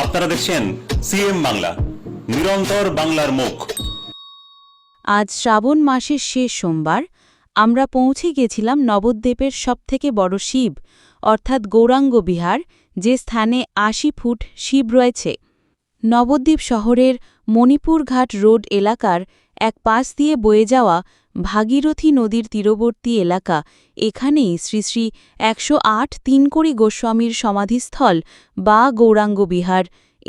আপনারা দেখছেন সিএম বাংলা, নিরন্তর বাংলার মুখ। আজ শ্রাবণ মাসের শেষ সোমবার আমরা পৌঁছে গেছিলাম নবদ্বীপের সবথেকে বড় শিব অর্থাৎ গৌরাঙ্গ বিহার, যে স্থানে ৮০ ফুট শিব রয়েছে। নবদ্বীপ শহরের মণিপুর ঘাট রোড এলাকার এক পাশ দিয়ে বয়ে যাওয়া ভাগীরথী নদীর তীরবর্তী এলাকা। এখানেই শ্রী শ্রী ১০৮ তিনকড়ি গোস্বামীর সমাধিস্থল বা গৌরাঙ্গ বিহার।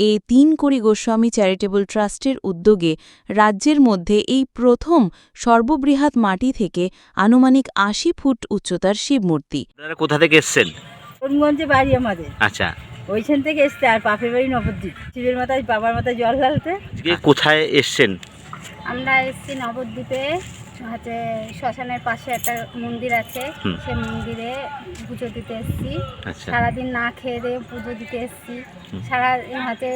এই তিনকড়ি গোস্বামী চ্যারিটেবল ট্রাস্টের উদ্যোগে রাজ্যের মধ্যে এই প্রথম সর্ববৃহৎ মাটি থেকে আনুমানিক ৮০ ফুট উচ্চতার শিবমূর্তি। আপনারা কোথা থেকে এসেছেন? করিমগঞ্জে বাড়ি আমাদের, আচ্ছা, ওইখান থেকে এসছে। আর বাপের বাড়ি নবদ্বীপ। শিবের মাথায়, বাবার মাথায় জল ঢালতে। আজকে কোথায় এসেছেন? আমরা এসেছি নবদ্বীপে, হচ্ছে শ্মশানের পাশে একটা মন্দির আছে, সে মন্দিরে পুজো দিতে এসেছি। আচ্ছা, সারাদিন না খেয়ে দিয়ে পুজো দিতে এসেছি। সারা হচ্ছে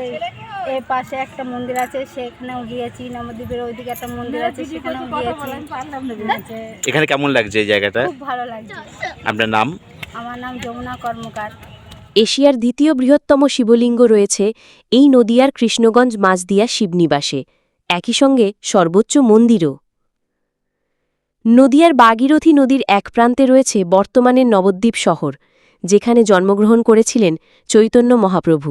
এর পাশে একটা মন্দির আছে, সেখানেও গিয়েছি। নবদ্বীপের ওইদিকে একটা মন্দির আছে, সেখানেও গিয়েছি। এখানে কেমন লাগছে এই জায়গাটা? খুব ভালো লাগছে। আপনার নাম? আমার নাম যমুনা কর্মকার। এশিয়ার দ্বিতীয় বৃহত্তম শিবলিঙ্গ রয়েছে এই নদিয়ার কৃষ্ণগঞ্জ মাঝদিয়া শিবনিবাসে, একই সঙ্গে সর্বোচ্চ মন্দিরও। নদিয়ার ভাগীরথী নদীর এক প্রান্তে রয়েছে বর্তমানের নবদ্বীপ শহর, যেখানে জন্মগ্রহণ করেছিলেন চৈতন্য মহাপ্রভু।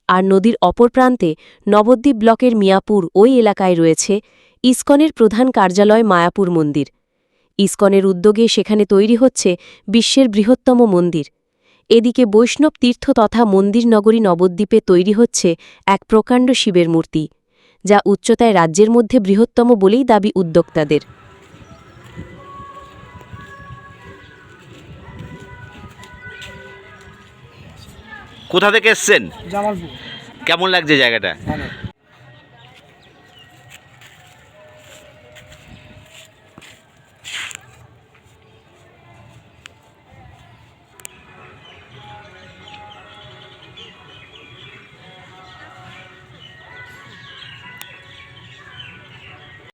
আর নদীর অপর প্রান্তে নবদ্বীপ ব্লকের মিয়াপুর ওই এলাকায় রয়েছে ইসকনের প্রধান কার্যালয় মায়াপুর মন্দির। ইসকনের উদ্যোগে সেখানে তৈরি হচ্ছে বিশ্বের বৃহত্তম মন্দির। এদিকে বৈষ্ণব তীর্থ তথা মন্দির নগরী নবদ্বীপে তৈরি হচ্ছে এক প্রকাণ্ড শিবের মূর্তি, যা উচ্চতায় রাজ্যের মধ্যে বৃহত্তম বলেই দাবি উদ্যোক্তাদের। কোথা থেকে এসেছেন? জামালপুর। কেমন লাগছে জায়গাটা? ভালো।